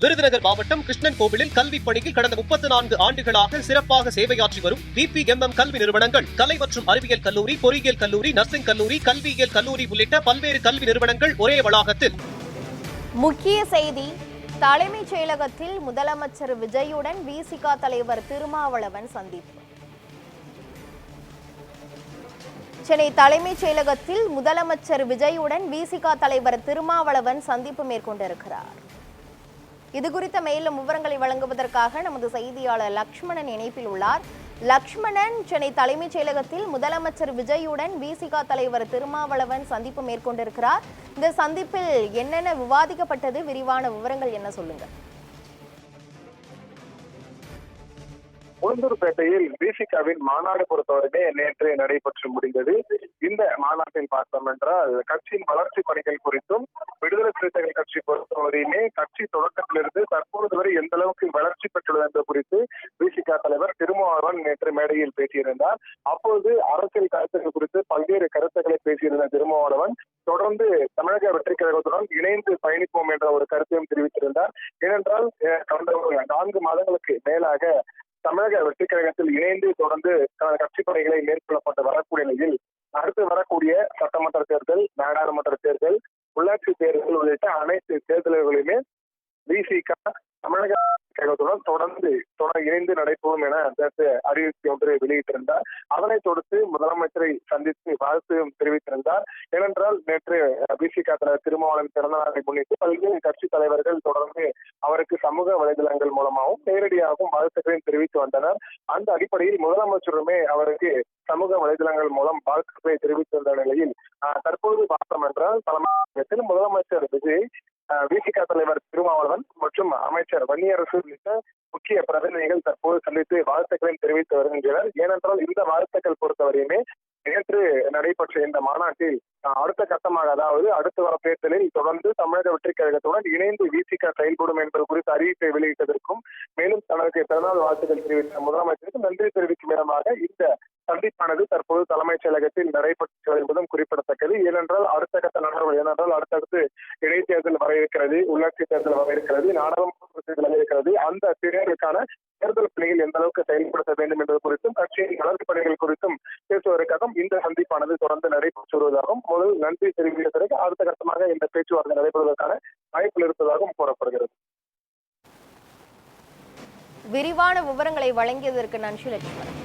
விருதுநகர் மாவட்டம் கிருஷ்ணன் கோவிலில் கல்வி பணியில் கடந்த 34 ஆண்டுகளாக சிறப்பாக சேவையாற்றி வரும் பிபிஎம்எம் கல்வி நிறுவனங்கள், கலை மற்றும் அறிவியல் கல்லூரி, பொறியியல் கல்லூரி, நர்சிங் கல்லூரி, கல்வியியல் கல்லூரி உள்ளிட்ட பல்வேறு கல்வி நிறுவனங்கள் ஒரே வளாகத்தில். முக்கிய செய்தி: தலைமைச் செயலகத்தில் முதலமைச்சர் விஜயுடன் விசிக தலைவர் திருமாவளவன் சந்திப்பு. சென்னை தலைமைச் செயலகத்தில் முதலமைச்சர் விஜயுடன் விசிக தலைவர் திருமாவளவன் சந்திப்பு மேற்கொண்டிருக்கிறார். இதுகுறித்த மேலும் விவரங்களை வழங்குவதற்காக நமது செய்தியாளர் லக்ஷ்மணன் இணைப்பில் உள்ளார். லக்ஷ்மணன், சென்னை தலைமைச் செயலகத்தில் முதலமைச்சர் விஜயுடன் விசிக தலைவர் திருமாவளவன் சந்திப்பு மேற்கொண்டிருக்கிறார். இந்த சந்திப்பில் என்னென்ன விவாதிக்கப்பட்டது? விரிவான விவரங்கள் என்ன, சொல்லுங்க. உளுந்தூர்பேட்டையில் விசிகாவின் மாநாடு பொறுத்தவரைமே நேற்று நடைபெற்று முடிந்தது. இந்த மாநாட்டில் பார்த்தோம் என்றால் கட்சியின் வளர்ச்சி பணிகள் குறித்தும், விடுதலை சிறுத்தைகள் கட்சி பொறுத்தவரையுமே கட்சி தொடக்கத்திலிருந்து தற்பொழுது வரை எந்த அளவுக்கு வளர்ச்சி பெற்றுள்ளது என்பது குறித்து விசிக தலைவர் திருமாவளவன் நேற்று மேடையில் பேசியிருந்தார். அப்போது அரசியல் கருத்துக்கள் குறித்து பல்வேறு கருத்துக்களை பேசியிருந்த திருமாவளவன் தொடர்ந்து தமிழக வெற்றி கழகத்துடன் இணைந்து பயணிப்போம் என்ற ஒரு கருத்தையும் தெரிவித்திருந்தார். ஏனென்றால் கடந்த 4 மாதங்களுக்கு மேலாக தமிழக வெற்றி கழகத்தில் இணைந்து தொடர்ந்து கட்சி பணிகளை மேற்கொள்ளப்பட்டு வரக்கூடிய நிலையில் அடுத்து வரக்கூடிய சட்டமன்ற தேர்தல், நாடாளுமன்ற தேர்தல், உள்ளாட்சி தேர்தல் உள்ளிட்ட அனைத்து தேர்தல்களையுமே விசிக தமிழக கழகத்துடன் தொடர்ந்து இணைந்து நடைபெறும் என அறிவிப்பு ஒன்றை வெளியிட்டிருந்தார். அதனைத் தொடர்ந்து முதலமைச்சரை சந்தித்து வாழ்த்து தெரிவித்திருந்தார். ஏனென்றால் நேற்று விசிக தலைவர் திருமாவளவன் பிறந்த நாளை முன்னிட்டு பல்வேறு கட்சி தலைவர்கள் தொடர்ந்து அவருக்கு சமூக வலைதளங்கள் மூலமாகவும் நேரடியாகவும் வாழ்த்துக்களையும் தெரிவித்து வந்தனர். அந்த அடிப்படையில் முதலமைச்சருமே அவருக்கு சமூக வலைதளங்கள் மூலம் வாழ்த்துக்களை தெரிவித்து வந்த நிலையில் தற்போது பார்த்தோம் என்றால் தலைமையில் முதலமைச்சர் விஜய், விசிக தலைவர் திருமாவளவன் மற்றும் அமைச்சர் வன்னியரசு உள்ளிட்ட முக்கிய பிரதிநிதிகள் தற்போது சந்தித்து வாழ்த்துக்களையும் தெரிவித்து வருகின்றனர். ஏனென்றால் இந்த வாழ்த்துக்கள் பொறுத்தவரையுமே நேற்று நடைபெற்ற இந்த மாநாட்டில் அடுத்த கட்டமாக, அதாவது அடுத்து வர தேர்தலில் தொடர்ந்து தமிழக வெற்றி கழகத்துடன் இணைந்து விசிக செயல்படும் என்பது குறித்து அறிவிப்பை வெளியிட்டதற்கும், மேலும் தனக்கு பிறநாள் வாழ்த்துக்கள் தெரிவித்த முதலமைச்சருக்கு நன்றி தெரிவிக்கும் விதமாக இந்த சந்திப்பானது தற்போது தலைமைச் செயலகத்தில் நடைபெற்று என்பதும் குறிப்பிடத்தக்கது. ஏனென்றால் அடுத்த கட்ட நகர்வுகள், ஏனென்றால் அடுத்தடுத்து இடைத்தேர்தல் வர இருக்கிறது, உள்ளாட்சி தேர்தல் வர இருக்கிறது, நாடாளுமன்ற தேர்தல் வர இருக்கிறது. அந்த தேர்தலுக்கான தேர்தல் பணிகள் எந்த அளவுக்கு செயல்படுத்த வேண்டும் என்பது குறித்தும் கட்சியின் வளர்ச்சி பணிகள் குறித்தும் பேசுவதற்காகவும் இந்த சந்திப்பானது தொடர்ந்து நடைபெற்று வருவதாகவும், முதல் நன்றி தெரிவித்த பிறகு அடுத்த கட்டமாக இந்த பேச்சுவார்த்தை நடைபெறுவதற்கான வாய்ப்புகள் இருப்பதாகவும் கூறப்படுகிறது. விரிவான விவரங்களை வழங்கியதற்கு நன்றி லட்சுமணன்.